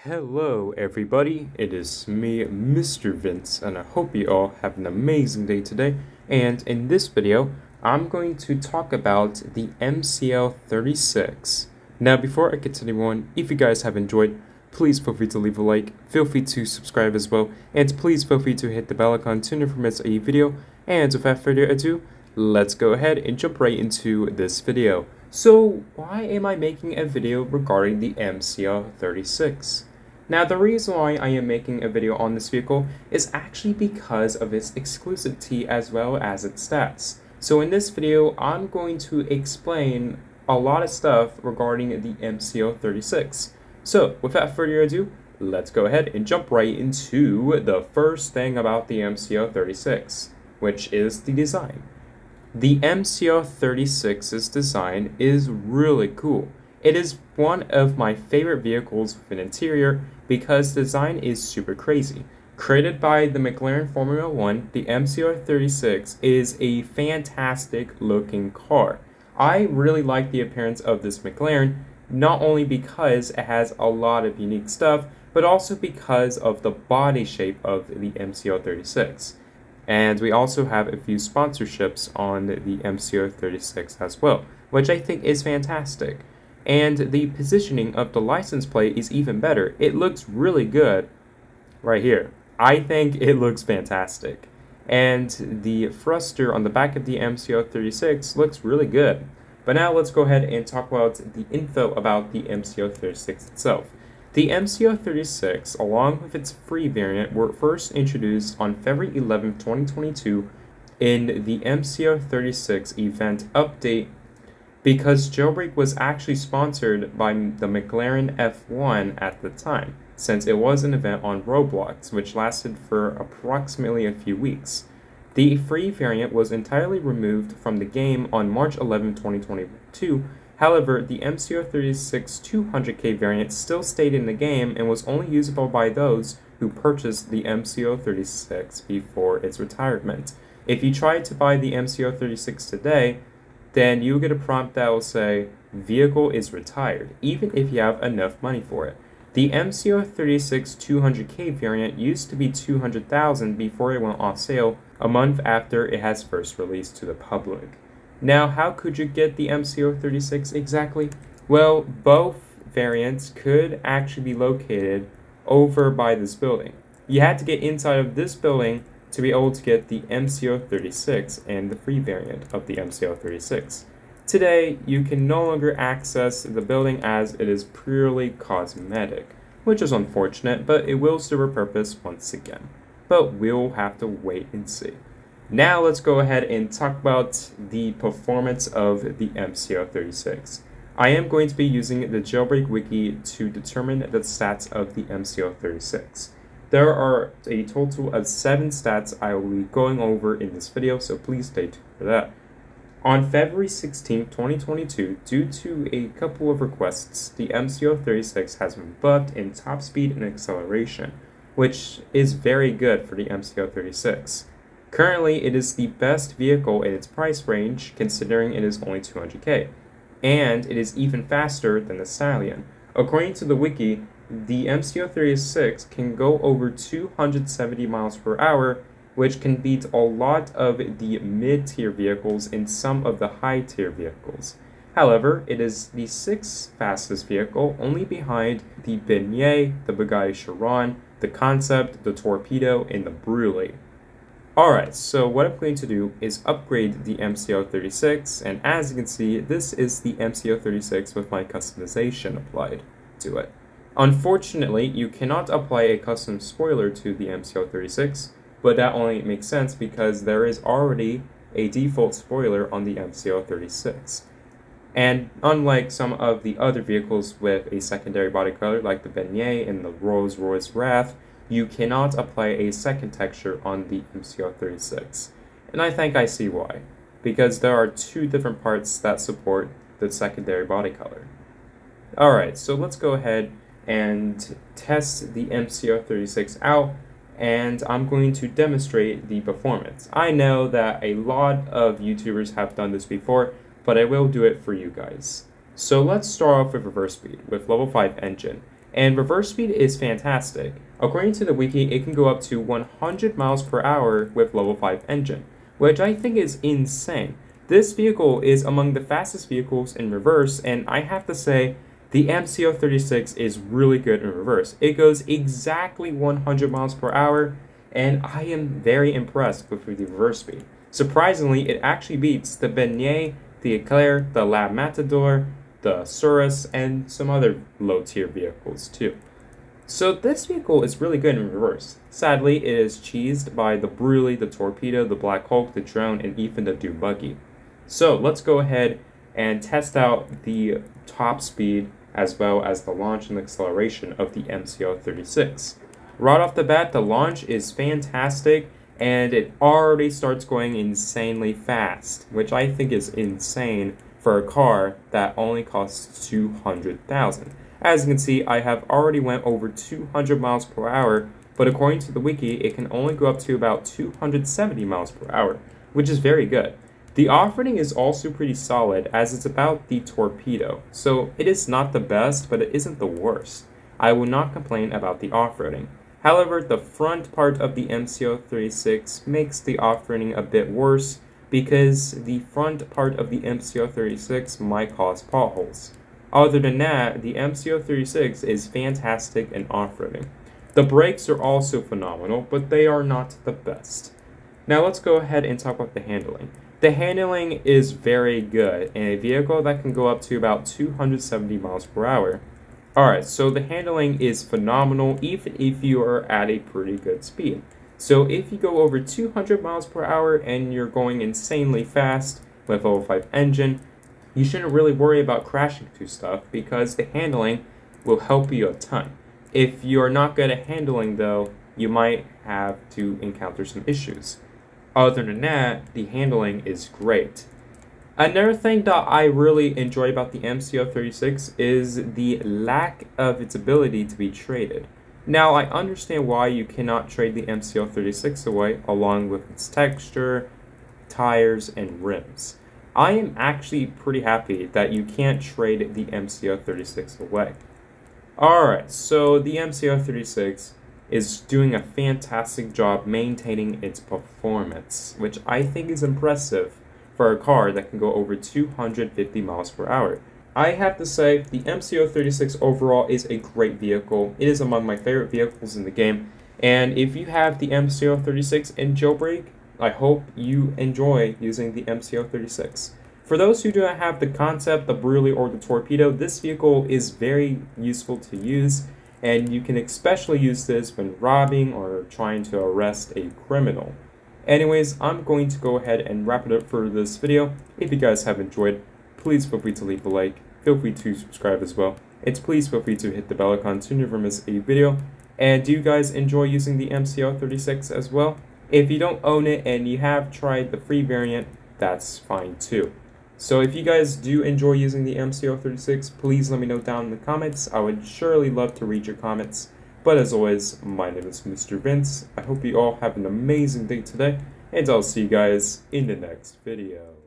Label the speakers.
Speaker 1: Hello everybody, it is me, MisterVince, and I hope you all have an amazing day today. And in this video, I'm going to talk about the MCL36. Now before I continue on, if you guys have enjoyed, please feel free to leave a like, feel free to subscribe as well, and please feel free to hit the bell icon to never miss a video. And without further ado, let's go ahead and jump right into this video. So why am I making a video regarding the MCL36? Now the reason why I am making a video on this vehicle is actually because of its exclusivity as well as its stats. So in this video, I'm going to explain a lot of stuff regarding the MCL36. So without further ado, let's go ahead and jump right into the first thing about the MCL36, which is the design. The MCL36's design is really cool. It is one of my favorite vehicles with an interior because design is super crazy. Created by the McLaren Formula 1, the MCL36 is a fantastic looking car. I really like the appearance of this McLaren, not only because it has a lot of unique stuff, but also because of the body shape of the MCL36. And we also have a few sponsorships on the MCL36 as well, which I think is fantastic. And the positioning of the license plate is even better. It looks really good right here. I think it looks fantastic. And the thruster on the back of the MCL36 looks really good. But now let's go ahead and talk about the info about the MCL36 itself. The MCL36, along with its free variant, were first introduced on February 11, 2022 in the MCL36 event update because Jailbreak was actually sponsored by the McLaren F1 at the time, since it was an event on Roblox, which lasted for approximately a few weeks. The free variant was entirely removed from the game on March 11, 2022. However, the MCL36 200K variant still stayed in the game and was only usable by those who purchased the MCL36 before its retirement. If you tried to buy the MCL36 today, then you get a prompt that will say, vehicle is retired, even if you have enough money for it. The MCL36 200K variant used to be $200,000 before it went on sale a month after it has first released to the public. Now, how could you get the MCL36 exactly? Well, both variants could actually be located over by this building. You had to get inside of this building to be able to get the MCL36 and the free variant of the MCL36. Today, you can no longer access the building as it is purely cosmetic, which is unfortunate, but it will serve a purpose once again. But we'll have to wait and see. Now let's go ahead and talk about the performance of the MCL36. I am going to be using the Jailbreak wiki to determine the stats of the MCL36. There are a total of 7 stats I will be going over in this video, so please stay tuned for that. On February 16, 2022, due to a couple of requests, the MCL36 has been buffed in top speed and acceleration, which is very good for the MCL36. Currently, it is the best vehicle in its price range, considering it is only 200K, and it is even faster than the Stallion. According to the wiki, the MCL36 can go over 270 miles per hour, which can beat a lot of the mid-tier vehicles and some of the high-tier vehicles. However, it is the 6th fastest vehicle, only behind the Beignet, the Bugatti Chiron, the Concept, the Torpedo, and the Brule. Alright, so what I'm going to do is upgrade the MCL36, and as you can see, this is the MCL36 with my customization applied to it. Unfortunately, you cannot apply a custom spoiler to the MCL36, but that only makes sense because there is already a default spoiler on the MCL36. And unlike some of the other vehicles with a secondary body color like the Beignet and the Rolls-Royce Wrath, you cannot apply a second texture on the MCL36. And I think I see why, because there are 2 different parts that support the secondary body color. Alright, so let's go ahead and test the MCL36 out, and I'm going to demonstrate the performance. I know that a lot of YouTubers have done this before, but I will do it for you guys. So let's start off with reverse speed with level 5 engine. and reverse speed is fantastic. According to the wiki, it can go up to 100 miles per hour with level 5 engine, which I think is insane. This vehicle is among the fastest vehicles in reverse, and I have to say, the MCL36 is really good in reverse. It goes exactly 100 miles per hour, and I am very impressed with the reverse speed. Surprisingly, it actually beats the Beignet, the Eclair, the Lab Matador, the Surus, and some other low-tier vehicles too. So this vehicle is really good in reverse. Sadly, it is cheesed by the Brulee, the Torpedo, the Black Hulk, the Drone, and even the Doom Buggy. So let's go ahead and test out the top speed as well as the launch and acceleration of the MCL36. Right off the bat, the launch is fantastic, and it already starts going insanely fast, which I think is insane for a car that only costs $200,000. As you can see, I have already went over 200 miles per hour, but according to the wiki, it can only go up to about 270 miles per hour, which is very good. The off-roading is also pretty solid, as it's about the Torpedo, so it is not the best, but it isn't the worst. I will not complain about the off-roading. However, the front part of the MCL36 makes the off-roading a bit worse, because the front part of the MCL36 might cause potholes. Other than that, the MCL36 is fantastic in off-roading. The brakes are also phenomenal, but they are not the best. Now let's go ahead and talk about the handling. The handling is very good in a vehicle that can go up to about 270 miles per hour. Alright, so the handling is phenomenal even if you are at a pretty good speed. So if you go over 200 miles per hour and you're going insanely fast with level 5 engine, you shouldn't really worry about crashing to stuff because the handling will help you a ton. If you're not good at handling though, you might have to encounter some issues. Other than that, the handling is great. Another thing that I really enjoy about the MCL36 is the lack of its ability to be traded. Now, I understand why you cannot trade the MCL36 away along with its texture, tires, and rims. I am actually pretty happy that you can't trade the MCL36 away. Alright, so the MCL36 is doing a fantastic job maintaining its performance, which I think is impressive for a car that can go over 250 miles per hour. I have to say, the MCL36 overall is a great vehicle. It is among my favorite vehicles in the game, and if you have the MCL36 in Jailbreak, I hope you enjoy using the MCL36. For those who do not have the concept, the Brulee, or the Torpedo, this vehicle is very useful to use, and you can especially use this when robbing or trying to arrest a criminal. Anyways, I'm going to go ahead and wrap it up for this video. If you guys have enjoyed, please feel free to leave a like, feel free to subscribe as well, and please feel free to hit the bell icon to never miss a video. And do you guys enjoy using the MCL36 as well? If you don't own it and you have tried the free variant, that's fine too. So if you guys do enjoy using the MCL36, please let me know down in the comments. I would surely love to read your comments. But as always, my name is MisterVince. I hope you all have an amazing day today, and I'll see you guys in the next video.